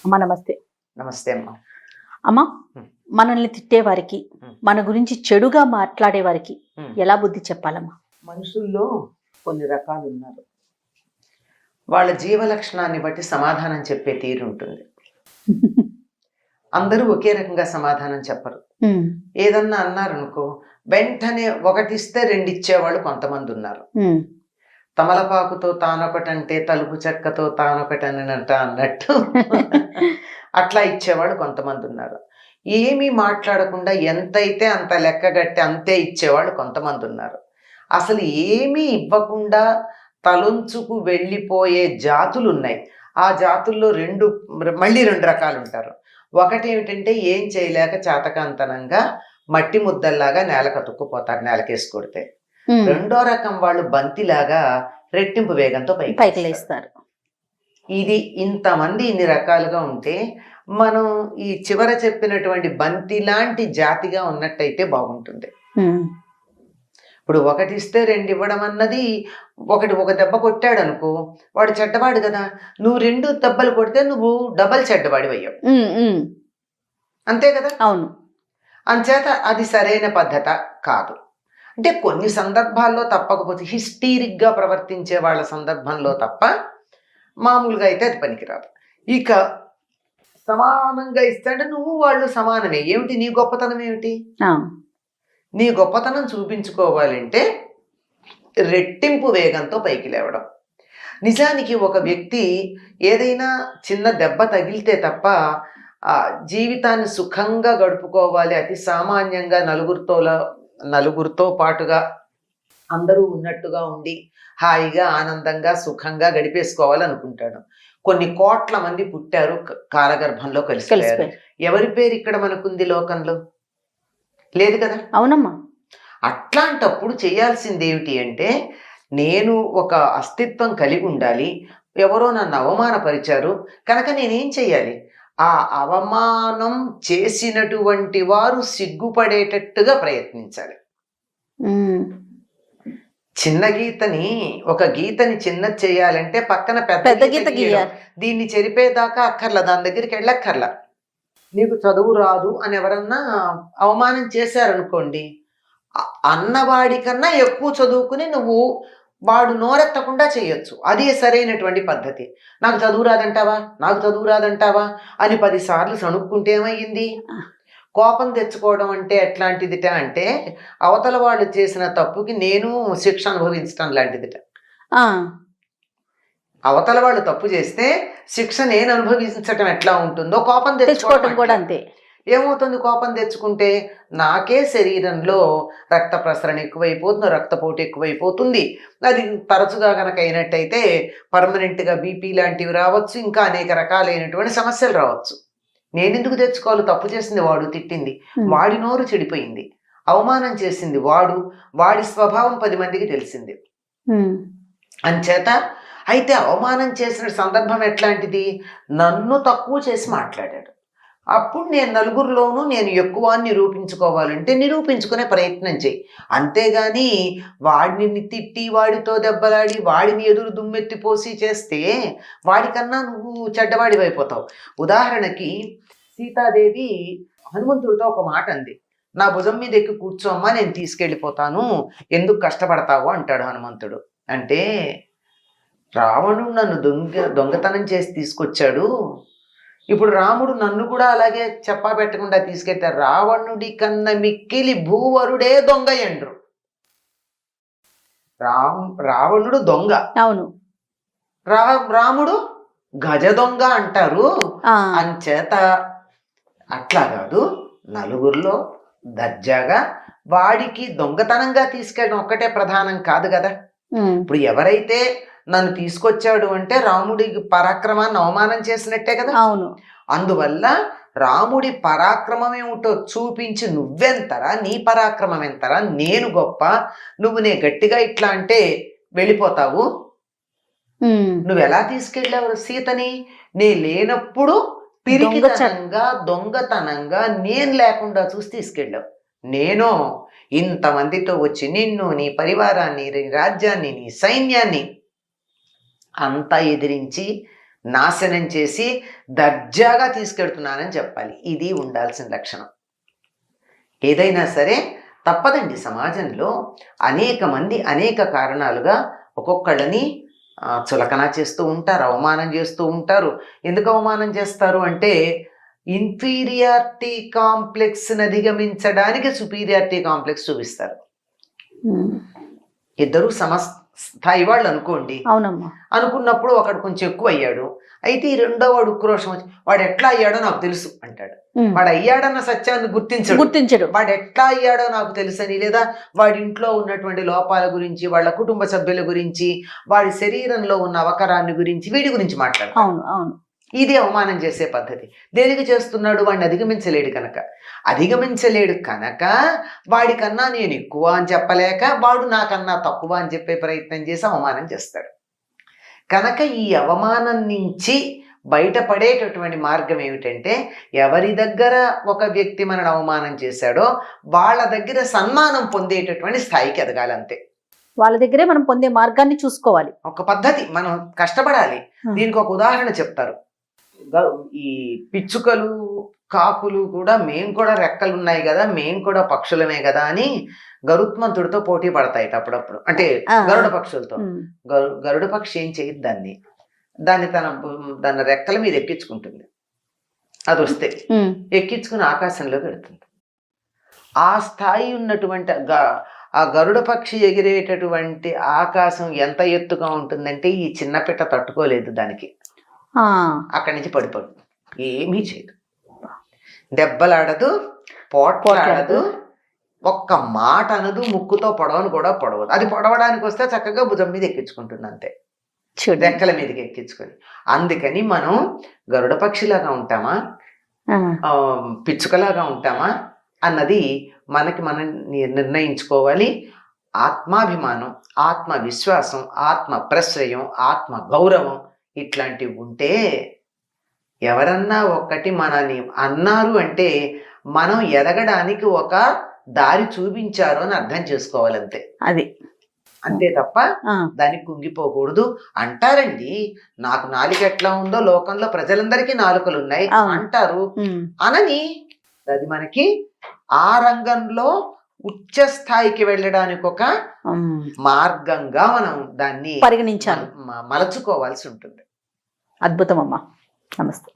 అమ్మా నమస్తే. నమస్తే అమ్మా. అమ్మా, హ్మ్. మనల్ని తిట్టేవారికి, హ్మ్. మన గురించి చెడుగా మాట్లాడేవారికి హ్మ్. ఎలా బుద్ధి చెప్పాలమ్మా? మనుషుల్లో కొన్ని రకాలు ఉన్నారు. వాళ్ళ జీవ లక్షణాన్ని బట్టి సమాధానం చెప్పే తీరు ఉంటుంది. అందరూ ఒకే రకంగా సమాధానం చెప్పరు. ఉమ్, ఏదన్నా అన్నారనుకో, వెంటనే ఒకటిస్తే రెండిచ్చేవాళ్ళు కొంతమంది ఉన్నారు. ఉమ్, తమలపాకుతో తానొకటంటే తలుపు చెక్కతో తానొకటనంట అన్నట్టు అట్లా ఇచ్చేవాళ్ళు కొంతమంది ఉన్నారు. ఏమీ మాట్లాడకుండా ఎంతైతే అంత లెక్కగట్టి అంతే ఇచ్చేవాళ్ళు కొంతమంది ఉన్నారు. అసలు ఏమీ ఇవ్వకుండా తలొంచుకు వెళ్ళిపోయే జాతులున్నాయి. ఆ జాతుల్లో మళ్ళీ 2 రకాలు ఉంటారు. ఒకటేమిటంటే ఏం చేయలేక చేతకాంతనంగా మట్టి ముద్దల్లాగా నేలకు అతుక్కుపోతారు నేలకేసి కొడితే. ఉమ్, రెండో రకం వాళ్ళు బంతిలాగా రెట్టింపు వేగంతో పైకి పైకి లేస్తారు. ఇది ఇంతమంది ఇన్ని రకాలుగా ఉంటే మనం ఈ చివర చెప్పినటువంటి బంతి లాంటి జాతిగా ఉన్నట్టయితే బాగుంటుంది. ఉమ్, ఇప్పుడు ఒకటిస్తే 2 ఇవ్వడం అన్నది ఒక దెబ్బ కొట్టాడు అనుకో, వాడు చెడ్డవాడు కదా. నువ్వు 2 దెబ్బలు కొడితే నువ్వు డబల్ చెడ్డవాడివయ్యావు. ఉమ్, ఉమ్, అంతే కదా. అవును. అంచేత అది సరైన పద్ధత కాదు. అంటే కొన్ని సందర్భాల్లో తప్పకపోతే హిస్టీరిక్గా ప్రవర్తించే వాళ్ళ సందర్భంలో తప్ప మామూలుగా అయితే అది పనికిరాదు. ఇక సమానంగా ఇస్తాంటే నువ్వు వాళ్ళు సమానమే. ఏమిటి నీ గొప్పతనం ఏమిటి? ఆ, నీ గొప్పతనం చూపించుకోవాలంటే రెట్టింపు వేగంతో పైకి లేవడం. నిజానికి ఒక వ్యక్తి ఏదైనా చిన్న దెబ్బ తగిలితే తప్ప జీవితాన్ని సుఖంగా గడుపుకోవాలి, అతి సామాన్యంగా నలుగురితో పాటుగా అందరూ ఉన్నట్టుగా ఉండి హాయిగా ఆనందంగా సుఖంగా గడిపేసుకోవాలనుకుంటాడు. కొన్ని కోట్ల మంది పుట్టారు, కాలగర్భంలో కలిసిపోయారు. ఎవరి పేరు ఇక్కడ మనకుంది లోకంలో? లేదు కదా. అవునమ్మా. అట్లాంటప్పుడు చేయాల్సింది ఏమిటి అంటే, నేను ఒక అస్తిత్వం కలిగి ఉండాలి. ఎవరో నన్ను అవమానపరిచారు కనుక నేనేం చెయ్యాలి? ఆ అవమానం చేసినటువంటి వారు సిగ్గుపడేటట్టుగా ప్రయత్నించాలి. చిన్న గీతని ఒక గీతని చిన్నది చేయాలంటే పక్కన పెద్ద గీత గీయాలి. దీన్ని చెరిపేదాకా అక్కర్లా, దాని దగ్గరికి వెళ్ళక్కర్లా. నీకు చదువు రాదు అని ఎవరన్నా అవమానం చేశారనుకోండి, అన్నవాడి కన్నా ఎక్కువ చదువుకుని నువ్వు వాడు నోరెత్తకుండా చేయొచ్చు. అది సరైనటువంటి పద్ధతి. నాకు చదువు రాదంటావా అని 10 సార్లు సణుక్కుంటే ఏమయ్యింది? కోపం తెచ్చుకోవడం అంటే ఎట్లాంటిదిట అంటే, అవతల వాళ్ళు చేసిన తప్పుకి నేను శిక్ష అనుభవించడం లాంటిదిట. అవతల వాళ్ళు తప్పు చేస్తే శిక్ష నేను అనుభవించటం ఎట్లా ఉంటుందో కోపం తెచ్చుకోవడం కూడా అంతే. ఏమవుతుంది కోపం తెచ్చుకుంటే? నాకే శరీరంలో రక్త ప్రసరణ ఎక్కువైపోతుంది, రక్తపోటు ఎక్కువైపోతుంది. అది తరచుగా కనుక అయినట్టయితే పర్మనెంట్గా బీపీ లాంటివి రావచ్చు, ఇంకా అనేక రకాలైనటువంటి సమస్యలు రావచ్చు. నేనెందుకు తెచ్చుకోవాలి? తప్పు చేసింది వాడు, తిట్టింది వాడి, నోరు చెడిపోయింది, అవమానం చేసింది వాడు, వాడి స్వభావం 10 మందికి తెలిసింది. అంచేత అయితే అవమానం చేసిన సందర్భం ఎట్లాంటిది? నన్ను తక్కువ చేసి మాట్లాడాడు. అప్పుడు నేను నలుగురిలోనూ నేను ఎక్కువ నిరూపించుకోవాలంటే నిరూపించుకునే ప్రయత్నం చేయి. అంతేగాని వాడిని తిట్టి వాడితో దెబ్బలాడి వాడిని ఎదురు దుమ్మెత్తిపోసి చేస్తే వాడికన్నా నువ్వు చెడ్డవాడివైపోతావు. ఉదాహరణకి సీతాదేవి హనుమంతుడితో ఒక మాట అంది. నా భుజం మీద ఎక్కి కూర్చోమ్మా, నేను తీసుకెళ్ళిపోతాను, ఎందుకు కష్టపడతావు అంటాడు హనుమంతుడు. అంటే రావణుడు నన్ను దొంగతనం చేసి తీసుకొచ్చాడు, ఇప్పుడు రాముడు నన్ను కూడా అలాగే చెప్పా పెట్టకుండా తీసుకెళ్తారు. రావణుడి కన్న మిక్కిలి భూవరుడే దొంగయండ్రు. రావణుడు దొంగ, అవును, రాముడు గజ దొంగ అంటారు. అంచేత అట్లా కాదు, నలుగురిలో దర్జాగా వాడికి దొంగతనంగా తీసుకెళ్ళడం ఒక్కటే ప్రధానం కాదు కదా. ఇప్పుడు ఎవరైతే నన్ను తీసుకొచ్చాడు అంటే రాముడి పరాక్రమాన్ని అవమానం చేసినట్టే కదా. అవును. అందువల్ల రాముడి పరాక్రమం ఏమిటో చూపించి నువ్వెంతరా, నీ పరాక్రమం ఎంతరా, నేను గొప్ప, నే గట్టిగా ఇట్లా అంటే వెళ్ళిపోతావు. నువ్వెలా తీసుకెళ్ళావు సీతని? నే లేనప్పుడు దొంగతనంగా నేను లేకుండా చూసి తీసుకెళ్ళావు. నేను ఇంతమందితో వచ్చి నిన్ను, నీ పరివారాన్ని, నీ రాజ్యాన్ని, నీ సైన్యాన్ని అంతా ఎదిరించి నాశనం చేసి దర్జాగా తీసుకెడుతున్నానని చెప్పాలి. ఇది ఉండాల్సిన లక్షణం. ఏదైనా సరే తప్పదండి. సమాజంలో అనేక మంది అనేక కారణాలుగా ఒక్కొక్కళ్ళని చులకన చేస్తూ ఉంటారు, అవమానం చేస్తూ ఉంటారు. ఎందుకు అవమానం చేస్తారు అంటే ఇన్ఫీరియారిటీ కాంప్లెక్స్ని అధిగమించడానికి సుపీరియారిటీ కాంప్లెక్స్ చూపిస్తారు. ఇద్దరు సమస్థాయి వాళ్ళు అనుకోండి. అవునమ్మా. అనుకున్నప్పుడు ఒకడు కొంచెం ఎక్కువ అయ్యాడు. అయితే ఈ రెండో వాడు ఉక్రోషం వచ్చి వాడు ఎట్లా అయ్యాడో నాకు తెలుసు అంటాడు. వాడు అయ్యాడన్న సత్యాన్ని గుర్తించడు. వాడు ఎట్లా అయ్యాడో నాకు తెలుసని, లేదా వాడి ఇంట్లో ఉన్నటువంటి లోపాల గురించి, వాళ్ళ కుటుంబ సభ్యుల గురించి, వాడి శరీరంలో ఉన్న అవకరాన్ని గురించి, వీడి గురించి మాట్లాడు. అవును అవును. ఇది అవమానం చేసే పద్ధతి. దేనికి చేస్తున్నాడు? వాడిని అధిగమించలేడు కనుక వాడికన్నా నేను ఎక్కువ అని చెప్పలేక వాడు నాకన్నా తక్కువ అని చెప్పే ప్రయత్నం చేసి అవమానం చేస్తాడు. కనుక ఈ అవమానం నుంచి బయటపడేటటువంటి మార్గం ఏమిటంటే, ఎవరి దగ్గర ఒక వ్యక్తి మనల్ని అవమానం చేశాడో వాళ్ళ దగ్గర సన్మానం పొందేటటువంటి స్థాయికి ఎదగాలంతే. వాళ్ళ దగ్గరే మనం పొందే మార్గాన్ని చూసుకోవాలి. ఒక పద్ధతి, మనం కష్టపడాలి. దీనికి ఒక ఉదాహరణ చెప్తారు. ఈ పిచ్చుకలు, కాకులు కూడా మేము కూడా రెక్కలు ఉన్నాయి కదా, మేము కూడా పక్షులమే కదా అని గరుత్మంతుడితో పోటీ పడతాయి అప్పుడప్పుడు. అంటే గరుడ పక్షులతో. గరుడ పక్షి ఏం చేయదు దాన్ని తన రెక్కల మీద ఎక్కించుకుంటుంది. అది వస్తే ఎక్కించుకుని ఆకాశంలో పెడుతుంది. ఆ స్థాయి ఉన్నటువంటి ఆ గరుడ పక్షి ఎగిరేటటువంటి ఆకాశం ఎంత ఎత్తుగా ఉంటుందంటే ఈ చిన్న పిట్ట తట్టుకోలేదు దానికి. అక్కడి నుంచి పడిపోదు, ఏమీ చేయదు, దెబ్బలాడదు, పోట్లాడదు, ఒక్క మాట అనదు, ముక్కుతో పొడవను కూడా పొడవదు. అది పొడవడానికి వస్తే చక్కగా భుజం మీద ఎక్కించుకుంటుంది అంతే, రెక్కల మీదకి ఎక్కించుకొని. అందుకని మనం గరుడ పక్షిలాగా ఉంటామా, పిచ్చుకలాగా ఉంటామా అన్నది మనం నిర్ణయించుకోవాలి. ఆత్మాభిమానం, ఆత్మవిశ్వాసం, ఆత్మ ప్రశ్రయం, ఆత్మ గౌరవం ఇట్లాంటివి ఉంటే ఎవరన్నా ఒక్కటి మనని అన్నారు అంటే మనం ఎదగడానికి ఒక దారి చూపించారు అని అర్థం చేసుకోవాలంతే. అది అంతే తప్ప దానికి కుంగిపోకూడదు. అంటారండి, నాకు నాలుక ఎట్లా ఉందో లోకంలో ప్రజలందరికీ నాలుకలు ఉన్నాయి అంటారు. అనని అది మనకి ఆ రంగంలో ఉచ్చ స్థాయికి వెళ్ళడానికి ఒక మార్గంగా మనం దాన్ని పరిగణించాలి, మలచుకోవాల్సి ఉంటుంది. అద్భుతం అమ్మా. నమస్తే.